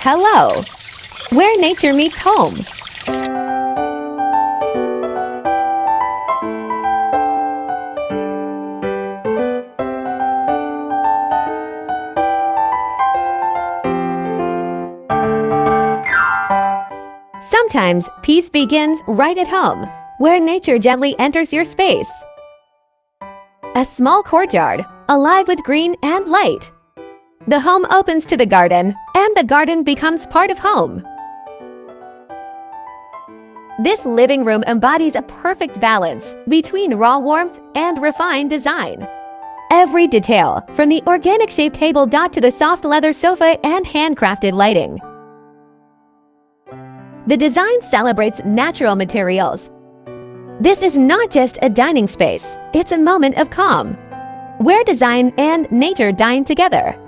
Hello, where nature meets home. Sometimes peace begins right at home, where nature gently enters your space. A small courtyard, alive with green and light. The home opens to the garden, and the garden becomes part of home. This living room embodies a perfect balance between raw warmth and refined design. Every detail, from the organic-shaped table dot to the soft leather sofa and handcrafted lighting. The design celebrates natural materials. This is not just a dining space, it's a moment of calm, where design and nature dine together.